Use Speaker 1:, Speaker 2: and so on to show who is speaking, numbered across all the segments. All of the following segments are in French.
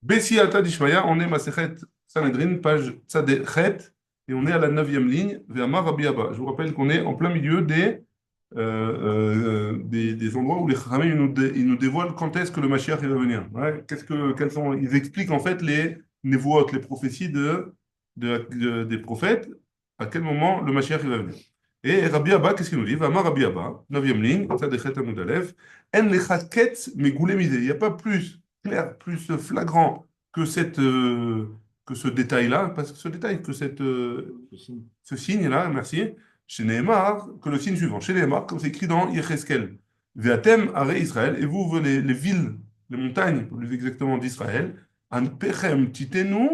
Speaker 1: Bessi Alta Dishmaya, on est Masechet Sanhedrin, page Tzadechet, et on est à la neuvième ligne, Ve'amar Rabbi Abba. Je vous rappelle qu'on est en plein milieu des endroits où les Chachamim ils nous dévoilent quand est-ce que le Mashiach il va venir. Ouais, ils expliquent en fait les névoot, les prophéties des prophètes, à quel moment le Mashiach il va venir. Et Rabbi Abba, qu'est-ce qu'il nous dit? Ve'amar Rabbi Abba, neuvième ligne, Tzadechet Amud Aleph, En lechaket megoulé misé. Il n'y a pas plus clair, plus flagrant que, que ce détail-là, parce que ce détail, ce signe-là, merci, chez Nehemar, que le signe suivant. Chez Nehemar, comme c'est écrit dans Yecheskel, Veatem are Israël, et vous, les villes, les montagnes, plus exactement d'Israël, An pechem titenu,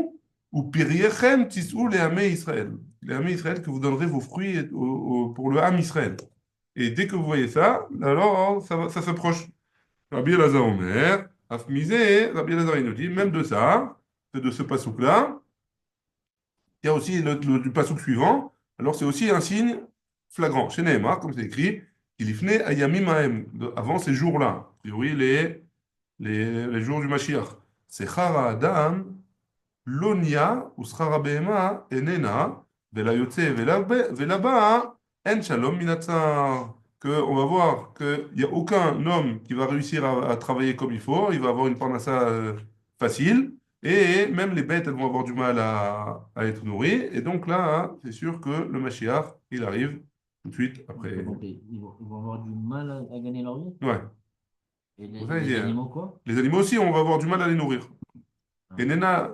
Speaker 1: ou piriechem tisou les amé Israël. Les amé Israël, que vous donnerez vos fruits pour le Ham Israël. Et dès que vous voyez ça, alors ça s'approche. Rabbi Elazar Omer, Afmizé, Rabbi Elazar il nous dit, même de ça, de ce pasouk-là, il y a aussi du pasouk suivant, alors c'est aussi un signe flagrant. Chez Nehemar, comme c'est écrit, il y fnait ayamim haem, avant ces jours-là, a priori les jours du Mashiach. C'est Chara Adam, Lonia, ou Schara Behema, Enena, Vela Yotze, Vela Ba, En Shalom Minatzar. Que on va voir qu'il n'y a aucun homme qui va réussir à travailler comme il faut, il va avoir une parnassa facile, et même les bêtes, elles vont avoir du mal à être nourries. Et donc là, hein, c'est sûr que le Mashiach, il arrive tout de suite
Speaker 2: J'ai pas
Speaker 1: après.
Speaker 2: compris. Ils vont avoir du mal à gagner leur vie.
Speaker 1: Ouais.
Speaker 2: Et
Speaker 1: Vous
Speaker 2: et
Speaker 1: savez,
Speaker 2: les animaux, quoi?
Speaker 1: les animaux aussi, on va avoir du mal à les nourrir.
Speaker 2: Ah.
Speaker 1: Enena,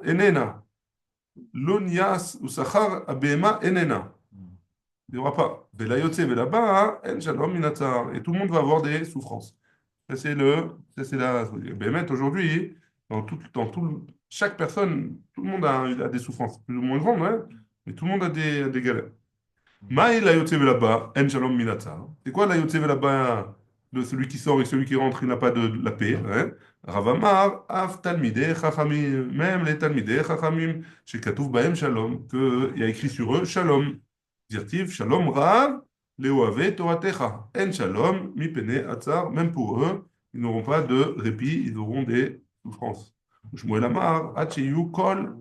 Speaker 1: Lonias ou Sachar Abema Enena.
Speaker 2: Hmm.
Speaker 1: Il n'y aura pas. Velayotse, velaba, en shalom minatar. Et tout le monde va avoir des souffrances. Ça c'est la. Bémet, aujourd'hui, chaque personne, tout le monde a des souffrances, plus ou moins grandes, ouais, mais tout le monde a des galères.
Speaker 2: Hmm.
Speaker 1: Maï la yotse velaba, en shalom minatar. C'est quoi la yotse velaba de celui qui sort et celui qui rentre, il n'a pas de la paix, hein? Ravamar, af talmideh chachamim, même les talmideh chachamim, chez Katouf Bahem Shalom, qu'il y a écrit sur eux Shalom. Dirtiv, Shalom Rav, Leoave Toratecha. En Shalom, mi pene atzar, même pour eux, ils n'auront pas de répit, ils auront des souffrances. Shmuel Amar, Hacheyu Kol.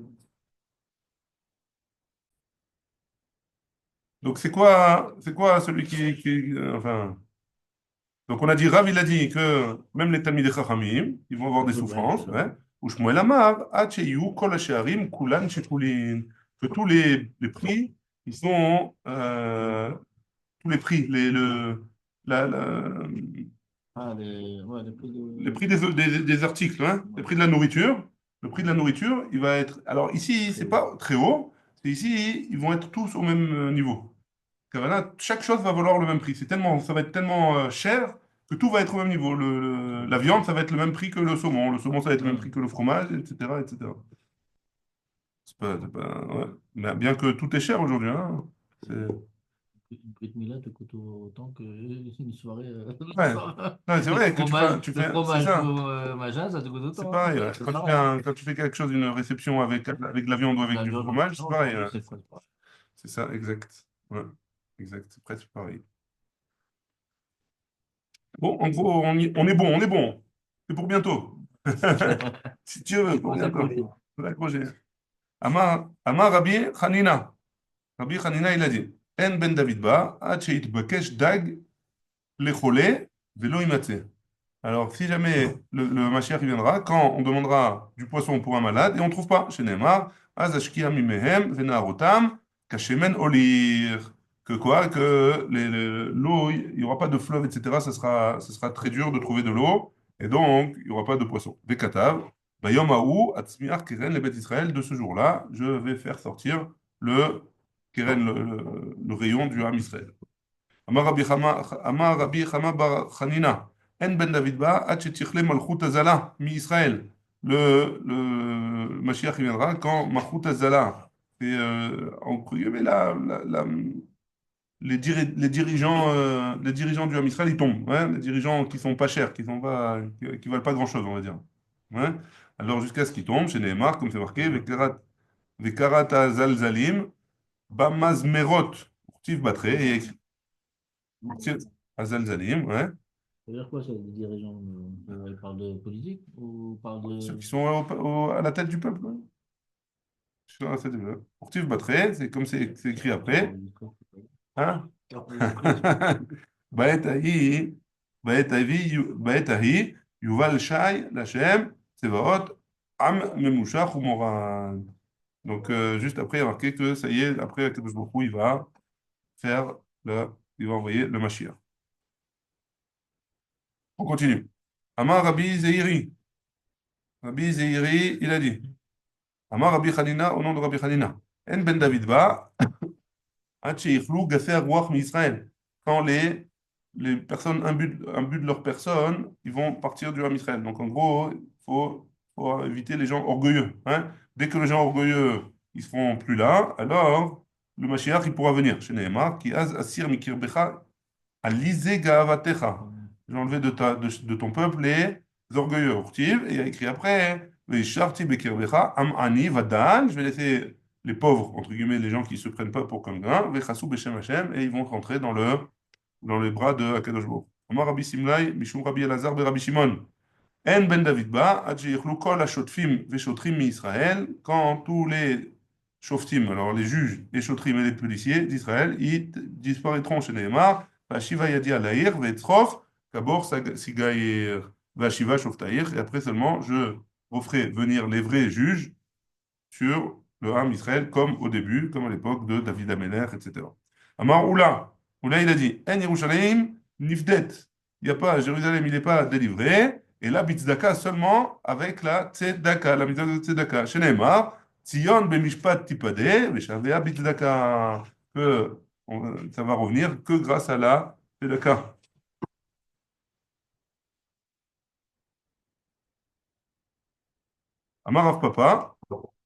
Speaker 1: Donc c'est quoi celui enfin. Donc on a dit, Rav, il a dit que même les Talmidei Chachamim, ils vont avoir des
Speaker 2: Katoub Bahem
Speaker 1: souffrances,
Speaker 2: Shalom.
Speaker 1: ouais. Ou Shmuel Amar, Hacheyu Kol Hasharim, Kulan Shekulin. Que tous les prix, ils sont tous les prix, la,
Speaker 2: Ouais, les prix
Speaker 1: les
Speaker 2: de.
Speaker 1: prix des articles, hein, les
Speaker 2: Ouais.
Speaker 1: prix de la nourriture. Le prix de la nourriture, il va être. Alors ici,
Speaker 2: Très
Speaker 1: c'est
Speaker 2: haut.
Speaker 1: pas très haut. C'est ici, ils vont être tous au même niveau. Car là, chaque chose va valoir le même prix. Ça va être tellement cher que tout va être au même niveau. La viande, ça va être le même prix que le saumon. Le saumon, ça va être le même
Speaker 2: Ouais.
Speaker 1: prix que le fromage, etc., etc. Ouais. Mais bien que tout est cher aujourd'hui, hein. C'est-
Speaker 2: Une petite Mila te coûte autant qu'une soirée.
Speaker 1: Ouais. Non, c'est vrai que
Speaker 2: Le
Speaker 1: c'est
Speaker 2: fromage
Speaker 1: ça.
Speaker 2: pour machin, ça te coûte
Speaker 1: C'est
Speaker 2: autant, hein.
Speaker 1: pareil, ouais.
Speaker 2: C'est pareil.
Speaker 1: Quand tu fais quelque chose, une réception avec de la viande ou avec
Speaker 2: La
Speaker 1: du
Speaker 2: viande,
Speaker 1: fromage, c'est
Speaker 2: non,
Speaker 1: pareil,
Speaker 2: aujourd'hui,
Speaker 1: ouais.
Speaker 2: c'est presque pas.
Speaker 1: C'est ça, exact. Ouais, exact, c'est presque pareil. Bon, en gros, on est bon, on est bon. C'est pour bientôt. Si tu veux,
Speaker 2: Il
Speaker 1: pour
Speaker 2: faut
Speaker 1: bientôt.
Speaker 2: s'accrocher.
Speaker 1: Faut l'accrocher. Amar Rabbi Hanina. Rabbi Hanina, il a dit, En ben David ba, ad sheitbakesh dag lechole velo imatze. Alors, si jamais le Mashiach il viendra, quand on demandera du poisson pour un malade et on ne trouve pas, chez Neymar, Azashkia mimehem venarotam kashemen olir. Que quoi? Que l'eau, il n'y aura pas de fleuve, etc. Ça sera très dur de trouver de l'eau et donc il n'y aura pas de poisson. Bekatav, Bayom Haou, Atzmiach Keren, les bêtes Israël, de ce jour-là, je vais faire sortir le Keren, le rayon du Ham Israël. אמר רבי חמא בר חנינא, אין בן דוד bas, עד שתכלה מלכות הזלה מישראל. Le Mashiach il viendra quand Malchut Azala, c'est entre guillemets les dirigeants du Ham Israël, ils tombent. Ouais, les dirigeants qui sont pas chers, qui valent pas grand-chose, on va dire. Ouais. Alors jusqu'à ce qu'ils tombent, chez Nehemar, comme c'est marqué, Vekarat Azalzalim, Bamazmerot, Tiv Batre, et Azalzalim, ouais.
Speaker 2: Ça veut dire quoi, ça, les dirigeants? Ils parlent de politique ou ils parlent
Speaker 1: Ceux
Speaker 2: de...
Speaker 1: qui sont à la tête du peuple. Ouais. Ceux à la tête du peuple. Urtiv Batre, c'est comme c'est écrit
Speaker 2: Lors
Speaker 1: après.
Speaker 2: du discours.
Speaker 1: Hein?
Speaker 2: Lors du discours.
Speaker 1: בעת ההיא, בעת ההיא, יובל שי לשם צבאות עם ממושך ומורן. Donc, juste après, il y a marqué que ça y est, après, Akadosh Baruch Hu, il va faire il va envoyer le Mashiach. On continue. Amar Rabbi Zeiri. Rabbi Zeiri, il a dit. Amar Rabbi Hanina, au nom de Rabbi Hanina. En ben David ba, עד שיכלו גסי הרוח מישראל. Quand les personnes imbues de leur personne, ils vont partir du Ham Israël. Donc en gros, faut éviter les gens orgueilleux. Hein. Dès que les gens orgueilleux, ils seront plus là, alors le Mashiach, il pourra venir. Chez Nehemar, qui az asir mikirbecha alisé ga'avatecha. J'ai enlevé de ton peuple les orgueilleux. Urtiv, et il y a écrit après, Veisharti bekirbecha am ani vadan. Je vais laisser les pauvres, entre guillemets, les gens qui ne se prennent pas pour quelqu'un, Vechasu beshem Hashem, et ils vont rentrer dans les bras de Akadosh Baruch. Amar Rabbi Simlai, Mishum Rabbi Elazar, Rabbi Shimon. En ben David ba, ad sheyechlu kol hashotfim veshotrim mi-Israël, quand tous les shoftim, alors les juges, les shotrim et les policiers d'Israël, ils disparaîtront chez Nehemar, Vashiva yadi alaïr, ve'etzrof, kabor sigaïr, Vashiva shoftaïr, et après seulement je referai venir les vrais juges sur le Ham Israël, comme au début, comme à l'époque de David Ameler, etc. Amar Oula, Oula il a dit, En Yerushalayim nifdet, il n'y a pas, Jérusalem, il n'est pas délivré, et là, Bitzdaka seulement avec la Tzedaka, la mitzvah de Tzedaka. Chez Neymar, Tzion bemishpat tipade, veshavea Bitzdaka, que ça va revenir que grâce à la Tzedaka. Amar Rav Papa,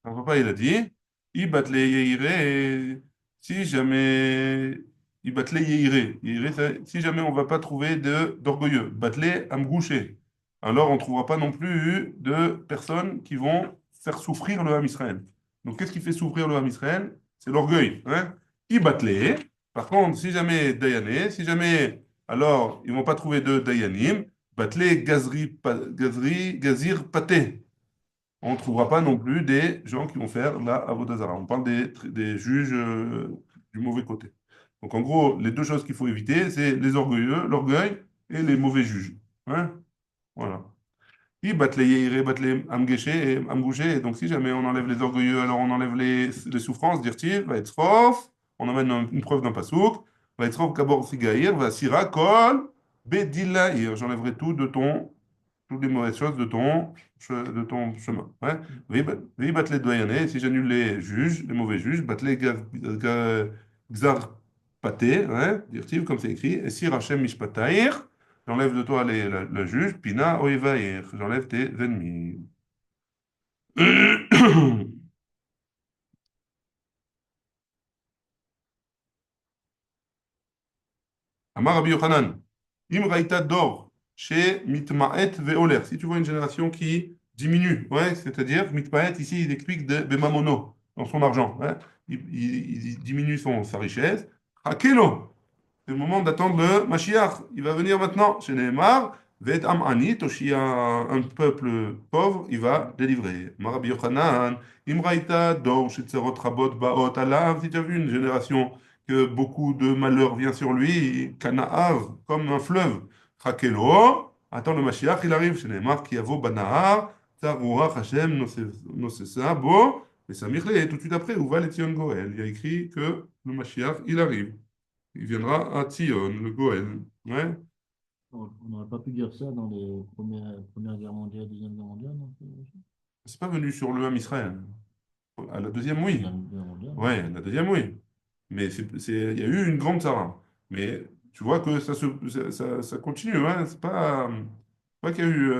Speaker 1: Rav Papa, il a dit, Ibatle Yeire, si jamais, Ibatle Yeire, Yeire, si jamais on ne va pas trouver d'orgueilleux, Batle Amgouché, alors on ne trouvera pas non plus de personnes qui vont faire souffrir le Ham Israël. Donc qu'est-ce qui fait souffrir le Ham Israël? C'est l'orgueil. Hein? Ibatle, par contre, si jamais Dayané, si jamais, alors ils ne vont pas trouver de Dayanim, Batle Gazir Paté, on ne trouvera pas non plus des gens qui vont faire la Avodazara. On parle des juges du mauvais côté. Donc en gros, les deux choses qu'il faut éviter, c'est les orgueilleux, l'orgueil et les mauvais juges. Hein. Voilà. Et donc si jamais on enlève les orgueilleux, alors on enlève les souffrances, dire-t-il, va être rof, on emmène une preuve d'un pasouk, va être rof kabor sigaïr, va sira kol bedilaïr. J'enlèverai tout de ton toutes les mauvaises choses de ton chemin. Ouais. Oui, battre les doyenné, si j'annule les juges, les mauvais juges, battre les gzar paté, ouais, dire comme c'est écrit, et si Rachem mishpataïr, j'enlève de toi le juge, pina oivaïr, j'enlève tes ennemis. Amar Rabbi Yochanan, Im Raïta Dor, chez Mitmaet Veoler. Si tu vois une génération qui diminue, ouais, c'est-à-dire, Mitmaet, ici, il explique de Bemamono, dans son argent. Ouais, il diminue sa richesse. Hakelo, c'est le moment d'attendre le Mashiach. Il va venir maintenant. Chez Nehemar, Vet Am Ani, Toshia, un peuple pauvre, il va délivrer. Marabi Yochanan, Imraïta, Dor, Shetzerot Rabot, Baot, Alav. Si tu as vu une génération que beaucoup de malheur vient sur lui, Kanaav, comme un fleuve. Chakelo, attends le Mashiach, il arrive. Chez Nehemar, Kiavo, Banahar, Tarurach, Hashem, Nosesa, Bo, et Samirle, tout de suite après, où va les Tion Goel. Il y a écrit que le Mashiach, il arrive. Il viendra à Tzion, le Goël. Ouais.
Speaker 2: On n'aurait pas pu dire ça dans les premières guerres mondiales, deuxième guerre mondiale, non?
Speaker 1: C'est pas venu sur le Ham Israël. À la deuxième, oui.
Speaker 2: Deuxième guerre mondiale, oui.
Speaker 1: Ouais, la deuxième, oui. Mais il y a eu une grande Sarah. Mais tu vois que ça continue. Hein. C'est pas qu'il y a eu.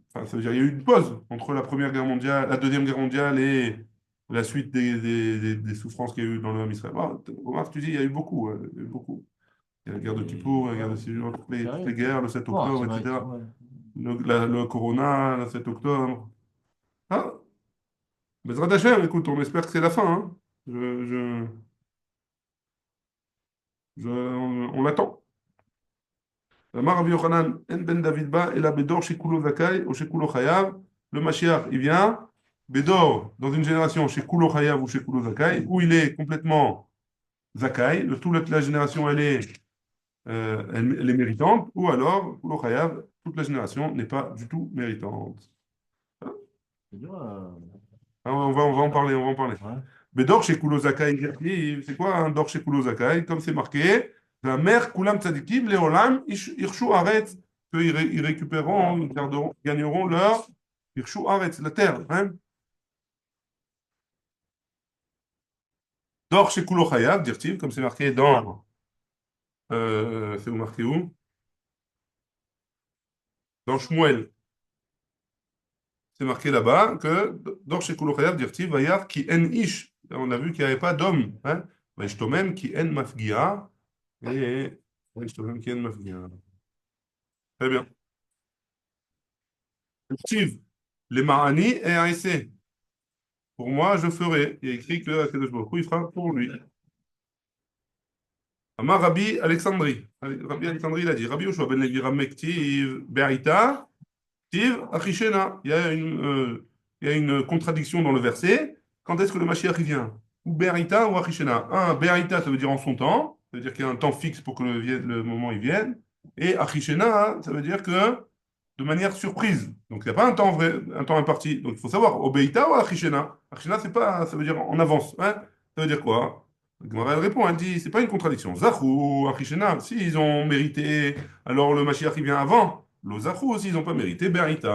Speaker 1: Enfin, ça veut dire il y a eu une pause entre la Première Guerre mondiale, la Deuxième Guerre mondiale et la suite des souffrances qu'il y a eu dans le Ham Israël. Ah, Omar, tu dis, il y a eu beaucoup. Il y a eu beaucoup. Il y a la guerre de
Speaker 2: Et
Speaker 1: Kippour, la guerre de
Speaker 2: ouais,
Speaker 1: Syrie, toutes les
Speaker 2: sérieux?
Speaker 1: guerres, le 7
Speaker 2: Bon, c'est
Speaker 1: octobre,
Speaker 2: vrai,
Speaker 1: etc.
Speaker 2: ouais.
Speaker 1: Le Corona, le 7 octobre. Ah, Bezrat Hashem, écoute, on espère que c'est la fin. Hein. Je, je, on l'attend. Amar Rabbi Yochanan, En ben David ba, et la Bedor chez Kulo Zakai ou chez Kulo Chayav. Le Mashiach, il vient, Bedor, dans une génération chez Kulo Chayav ou chez Kulo Zakai, où il est complètement Zakai, toute la génération, elle est méritante, ou alors, Kulo Chayav, toute la génération n'est pas du tout méritante.
Speaker 2: C'est dur,
Speaker 1: Ah, on va en parler, on va en parler.
Speaker 2: ouais.
Speaker 1: Mais Dor chez Kulo Zakai, c'est quoi un Dor chez Kulo Zakai? Comme c'est marqué, la mère Kulam Tzadikim, Leolam, Irshu Aretz, ils récupéreront, ils gagneront leur Irshu Aretz, la terre. Hein? Dor chez Kulo Chayav, dire-t-il, comme c'est marqué c'est où marqué où? Dans Shmuel. C'est marqué là-bas que Dor chez Kulo Chayav, dire-t-il, Vayar ki en ish. On a vu qu'il n'y avait pas d'homme. Hein? Vayishtomem ki en mafgia. Et Vayishtomem ki en mafgia. Très bien. Steve, les Mahani et un essai. Pour moi, je ferai. Il y a écrit que Akadosh Baruch Hu, il fera pour lui. Amar Rabbi Alexandri. Rabbi Alexandri, il a dit Rabbi Yoshua ben Levi Ramek Tiv Be'aita Tiv Achishena. Il y a une contradiction dans le verset. Quand est-ce que le Mashiach il vient? Ou Be'aita ou Achishena. Un, Be'aita, ça veut dire en son temps. Ça veut dire qu'il y a un temps fixe pour que le moment il vienne. Et Achishena, ça veut dire que de manière surprise. Donc, il n'y a pas un temps vrai, un temps imparti. Donc, il faut savoir, Obeïta ou Achishena. Achishena, c'est pas, ça veut dire en avance. Hein. Ça veut dire quoi? Gemara, elle répond, elle dit, c'est pas une contradiction. Zachou, Achishena, s'ils ont mérité, alors le Mashiach, il vient avant. Le Zachou, s'ils n'ont pas mérité, Berita.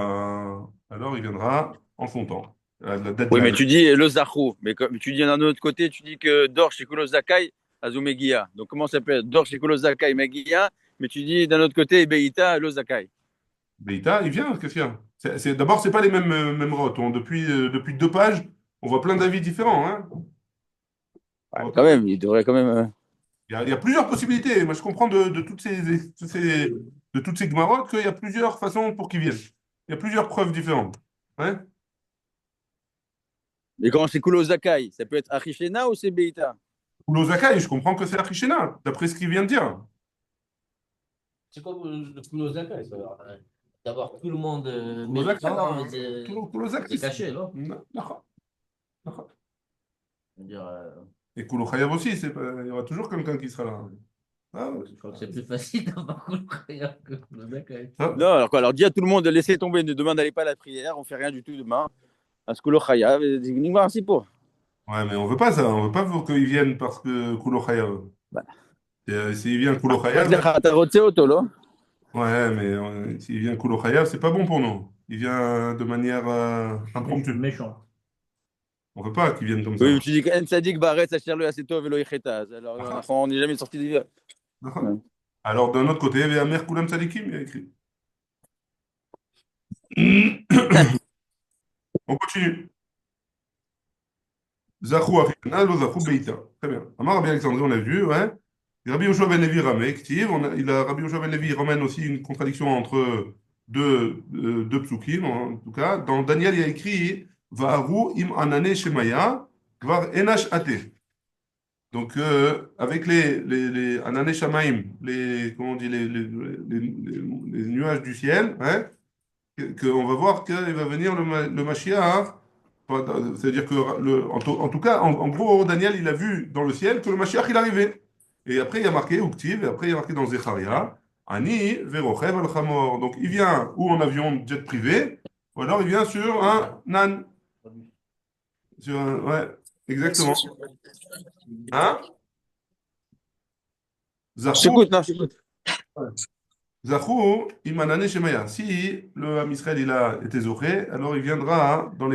Speaker 1: Alors, il viendra en son temps. La
Speaker 3: Oui, mais
Speaker 1: deadline.
Speaker 3: tu dis le Zachou. Mais comme tu dis d'un autre côté, tu dis que Dor Shikulo Zakai Azumegia. Donc comment ça s'appelle Dor Shikulo Zakai Megia, mais tu dis d'un autre côté Beita Lo Zakai.
Speaker 1: Beïta, il vient, qu'est-ce qu'il y a? D'abord, c'est pas les mêmes rotes. Depuis 2 pages, on voit plein d'avis différents. Hein. On
Speaker 3: Ouais,
Speaker 1: voit
Speaker 3: quand
Speaker 1: plein
Speaker 3: même, il devrait quand même.
Speaker 1: il y a plusieurs possibilités. Moi, je comprends de toutes ces gmarottes qu'il y a plusieurs façons pour qu'ils viennent. Il y a plusieurs preuves différentes. Hein?
Speaker 3: Mais quand c'est Kulo Zakai, ça peut être Achishena ou c'est Beita?
Speaker 1: Pour l'Ozakai, je comprends que c'est Akishena, d'après ce qu'il vient de dire.
Speaker 2: C'est comme le Kulosakai, ça. D'avoir tout le monde
Speaker 1: Pour l'Ozakai,
Speaker 2: méritant,
Speaker 1: pour l'Ozakai,
Speaker 2: c'est caché, non?
Speaker 1: Non, d'accord, d'accord.
Speaker 2: Je veux dire,
Speaker 1: Et Koulo Chayav aussi, il y aura toujours quelqu'un qui sera là. Ah, ouais.
Speaker 2: je crois que c'est plus facile d'avoir Kulosakai que Kulosakai.
Speaker 1: Ah.
Speaker 3: Non, alors quoi? Alors dis à tout le monde de laisser tomber, demain n'allez pas à la prière, on fait rien du tout demain. À ce Kulo Chayav, c'est pour.
Speaker 1: Ouais, mais on veut pas ça. On veut pas qu'ils viennent parce que Koulo Chayav. S'il vient Koulo Chayav, ouais, mais s'il vient Koulo Chayav, c'est pas bon pour nous. Il vient de manière impromptue.
Speaker 2: Méchant.
Speaker 1: On veut pas qu'il vienne comme
Speaker 3: Oui,
Speaker 1: ça.
Speaker 3: mais tu dis qu'en Sadik Baret, Sacherle, Aseto, Velo Ichetaz. Alors
Speaker 1: D'accord.
Speaker 3: on n'est jamais sorti d'hiver.
Speaker 1: D'accord. Alors, d'un autre côté, il y avait Amer Koulam Tzadikim, il y a écrit. On continue. Zachou Achishana, lo Zachou Beïta. Très bien. Amar Rabbi Alexandre, on l'a vu, ouais. Et Rabbi Yoshua ben Levi ramène, Ktiv. Rabbi Yoshua ben Levi ramène aussi une contradiction entre deux psukim, en tout cas. Dans Daniel, il y a écrit Vaharu im anane shemaya, var enash ate. Donc, avec les anane shamaim, comment on dit, les nuages du ciel, hein, qu'on va voir qu'il va venir le Mashiach. C'est-à-dire que, en tout cas, en gros, Daniel, il a vu dans le ciel que le Mashiach, il arrivait. Et après, il y a marqué Uktiv, et après, il y a marqué dans Zecharia, Ani verochev al chamor. Donc, il vient ou en avion jet privé, ou alors il vient sur un nan. Ouais, exactement. Hein?
Speaker 3: Je
Speaker 1: Zachou,
Speaker 3: t'écoute, non, je t'écoute.
Speaker 1: Zachou, imanane shemaya. Si le Ham Israël, il a été zoché, alors il viendra comment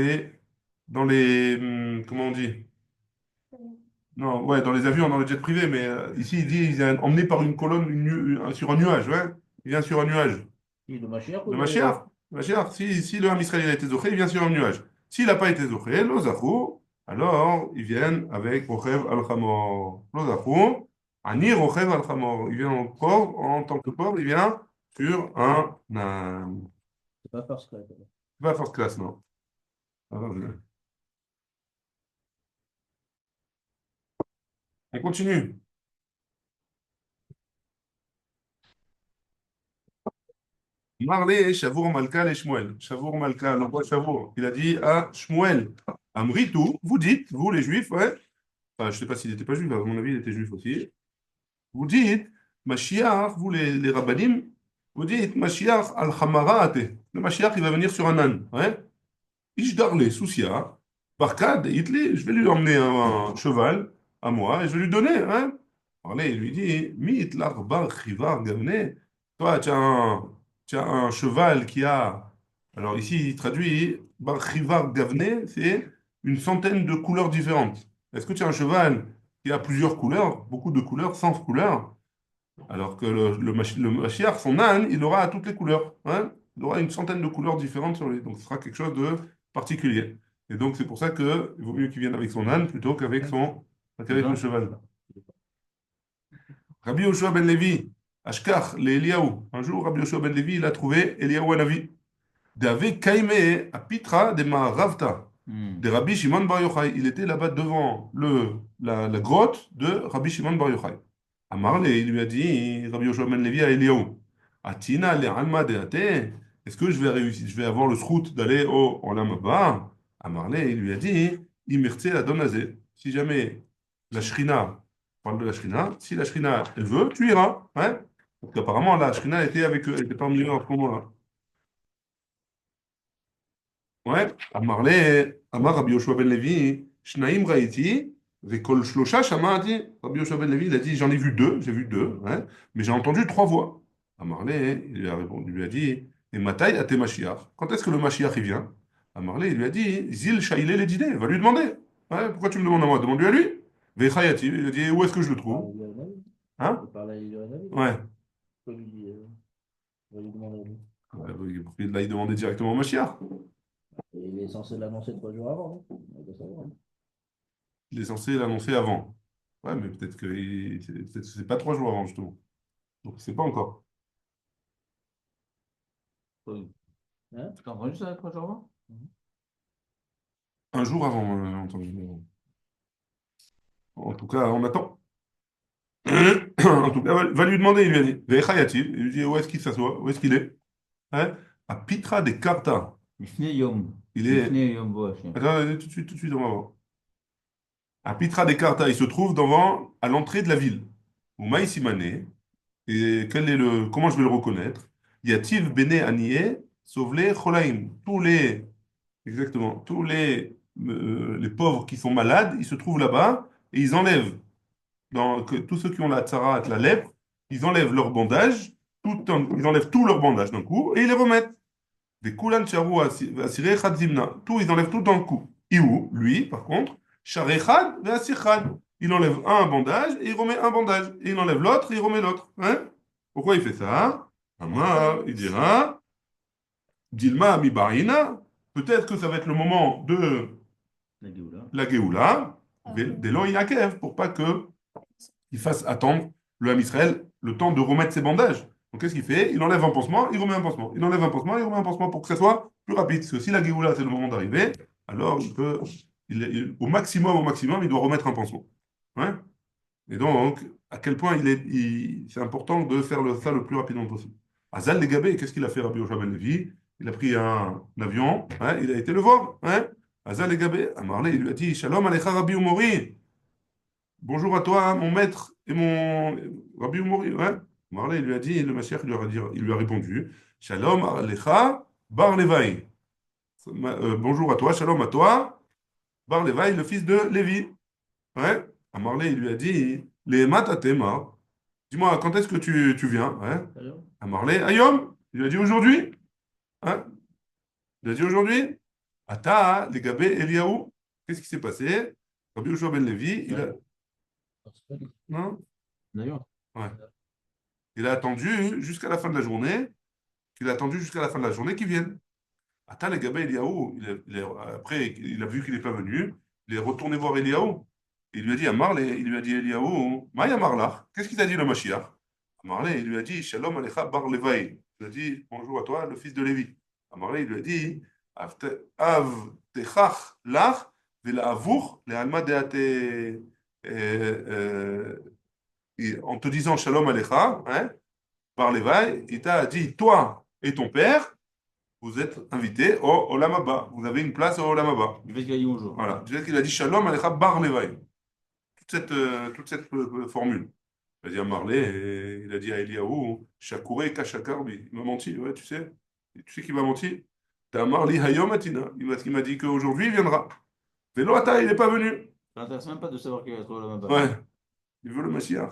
Speaker 1: on dit? Non, ouais, dans les avions, dans les jets privés, mais ici, il dit, il est emmené par une colonne sur un nuage, ouais. Il vient sur un nuage.
Speaker 2: Qui, le Mashiach ou
Speaker 1: Le Mashiach, si le Ham Israël il a été zoché, il vient sur un nuage. S'il n'a pas été zoché, lo zachou, alors ils viennent avec Rochev al-Chamor. Lo zachou, ani Rochev al-Chamor. Il vient en tant que pauvre, il vient sur
Speaker 2: C'est pas parce que.
Speaker 1: pas first class, non. On continue. Marlé, Shavour Malka et Shmuel. Shavour Malka, le roi Shavour, il a dit à Shmuel, Amritou, vous dites, vous les juifs, ouais, enfin, je ne sais pas s'il n'était pas juif, à mon avis, il était juif aussi. Vous dites, Mashiach, vous les rabbinim, vous dites, Mashiach al-Hamarate. Le Mashiach, il va venir sur un âne. Ouais? Ishdarle, Soussia, Barkad, Hitler, je vais lui emmener un cheval à moi et je vais lui donner. Hein? Allez, il lui dit, Mi Hitlar Bar Chivar Gavne. Toi, tu as un cheval qui a. Alors ici, il traduit Bar Chivar Gavne, c'est une centaine de couleurs différentes. Est-ce que tu as un cheval qui a plusieurs couleurs, beaucoup de couleurs, 100 couleurs? Alors que le Mashiach, son âne, il aura toutes les couleurs. Hein. Il aura une centaine de couleurs différentes sur lui. Donc ce sera quelque chose de particulier. Et donc c'est pour ça qu'il vaut mieux qu'il vienne avec son âne plutôt qu'avec le cheval. Rabbi Yoshua ben Levi, Ashkar, le Eliaou. Un jour, Rabbi Yoshua ben Levi, il a trouvé Eliaou Hanavi. D'ave Kaime à Pitra de Ravta. De Rabbi Shimon Bar Yochai. Il était là-bas devant la grotte de Rabbi Shimon Bar Yochai. Amarle, il lui a dit, Rabbi Yoshua ben Levi à Eliaou, Atina le alma de ate, est-ce que je vais réussir, je vais avoir le srout d'aller au Olam Haba? Amarle, il lui a dit, Imirtse la donazé. Si jamais la Shrina, on parle de la Shrina, si la Shrina, elle veut, tu iras. Hein? Donc apparemment, la Shrina était avec eux, elle n'était pas au milieu en ce moment-là. Ouais, Amar Rabbi Yoshua ben Levi, Shnaim Raiti, Vekol Shlosha Shamati. Rabbi Yoshua ben Levi, il a dit, j'en ai vu deux, j'ai vu deux, hein, mais j'ai entendu trois voix. Amarlé, il lui a répondu, il lui a dit, et Matai ate Mashiach. Quand est-ce que le Mashiach il vient? Amarlé, il lui a dit, Zil Shaile le dîner, va lui demander. Ouais, pourquoi tu me demandes à moi? Demande-lui à lui. Vechayati, il a dit, où est-ce que je le
Speaker 2: Parle à
Speaker 1: trouve?
Speaker 2: Eliyahu.
Speaker 1: Hein?
Speaker 2: Il parle à Eliyahu.
Speaker 1: Ouais.
Speaker 2: Faut lui dire, faut lui demander à lui.
Speaker 1: Il l'a demandé directement au Mashiach.
Speaker 2: Et il est censé l'annoncer 3 jours avant. Hein. On doit savoir, hein.
Speaker 1: Il est censé l'annoncer avant. Ouais, mais peut-être que c'est pas 3 jours avant, justement. Donc, c'est pas encore.
Speaker 2: Oui. Hein? Tu t'as entendu ça 3 jours avant?
Speaker 1: Un jour avant, entendu. En tout cas, on attend. En tout cas, va lui demander, il lui a dit. Vechayativ. Il lui dit où est-ce qu'il s'assoit, où est-ce qu'il est? Hein? À Pitra de Karta.
Speaker 2: לפני יום,
Speaker 1: Il est.
Speaker 2: לפני יום בוא השם.
Speaker 1: Attends, tout de suite, on va voir. À Pitra de Karta, il se trouve devant, à l'entrée de la ville. Ou Maïsimane. Et comment je vais le reconnaître? Yativ Bene Anie, Sovle Cholaim. Exactement, les pauvres qui sont malades, ils se trouvent là-bas et ils enlèvent, tous ceux qui ont la tzara, la lèpre, ils enlèvent leur bandage, ils enlèvent tout leur bandage d'un coup et ils les remettent. Des kulan charu asire chad zimna. Tout, ils enlèvent tout d'un coup. Iou, lui, par contre, charechad ve asir chad. Il enlève un bandage et il remet un bandage. Et il enlève l'autre et il remet l'autre. Hein? Pourquoi il fait ça? Il dira, Dilma mi barina. Peut-être que ça va être le moment de
Speaker 2: La Géoula.
Speaker 1: la Géoula, d'Elo Yakev, pour pas qu'il fasse attendre le Ham Israël le temps de remettre ses bandages. Donc qu'est-ce qu'il fait? Il enlève un pansement, il remet un pansement. Il enlève un pansement, il remet un pansement pour que ça soit plus rapide. Parce que si la Géoula, c'est le moment d'arriver, alors au maximum, il doit remettre un pansement. Ouais. Et donc, à quel point c'est important de faire ça le plus rapidement possible. Azal Legabé, qu'est-ce qu'il a fait Rabbi Yoshua ben Levi? Il a pris un avion, hein, il a été le voir. Hein. Azal Legabé, Amarle, il lui a dit Shalom Alecha Rabbi Umori. Bonjour à toi, mon maître et mon Rabbi Umori. Ouais. Amarle, il lui a dit, le Mashiach, il lui a répondu Shalom Alecha Bar Levaï. Bonjour à toi, shalom à toi, Bar Levaï, le fils de Lévi. Ouais. Amarle, il lui a dit les matatema. Dis-moi, quand est-ce que tu viens? Hein?
Speaker 2: Alors,
Speaker 1: Amarle, Ayom. Il lui a dit aujourd'hui. Hein? Il a dit aujourd'hui. Ata, les gabé, Eliaou. Qu'est-ce qui s'est passé? Rabbi Yoshua ben Levi, non?
Speaker 2: d'ailleurs,
Speaker 1: Ouais. Il a attendu jusqu'à la fin de la journée, qu'il vienne. Ata, les gabé, Eliaou. Après, il a vu qu'il n'est pas venu. Il est retourné voir Eliaou. Il lui a dit, il lui a dit, Eliaou, Maï Amarlach, qu'est-ce qu'il t'a dit le Mashiach? Amarle, il lui a dit, Shalom Alecha Bar Levaï. Il lui a dit, bonjour à toi, le fils de Lévi. Amarle, il lui a dit, Av Techach Lach, Vela Avour, le Alma Deate, en te disant Shalom Alecha, hein, Bar Levaï, il t'a dit, toi et ton père, vous êtes invité au Olam Haba. Vous avez une place au Olam Haba.
Speaker 2: Du fait qu'il a dit bonjour.
Speaker 1: Voilà. Du fait qu'il a dit Shalom Alecha Bar Levaï. Toute cette formule. Il a dit à Marley, et il a dit à Eliaou, Shakouré Kashakarbi. Il m'a menti, ouais, tu sais. Tu sais qui m'a menti? T'as Marley Hayom Atina. Il m'a dit qu'aujourd'hui, il viendra. Vélo Ata, il n'est pas venu.
Speaker 2: Ça n'intéresse même pas de savoir qu'il va être là-bas.
Speaker 1: Ouais, il veut le Mashiach.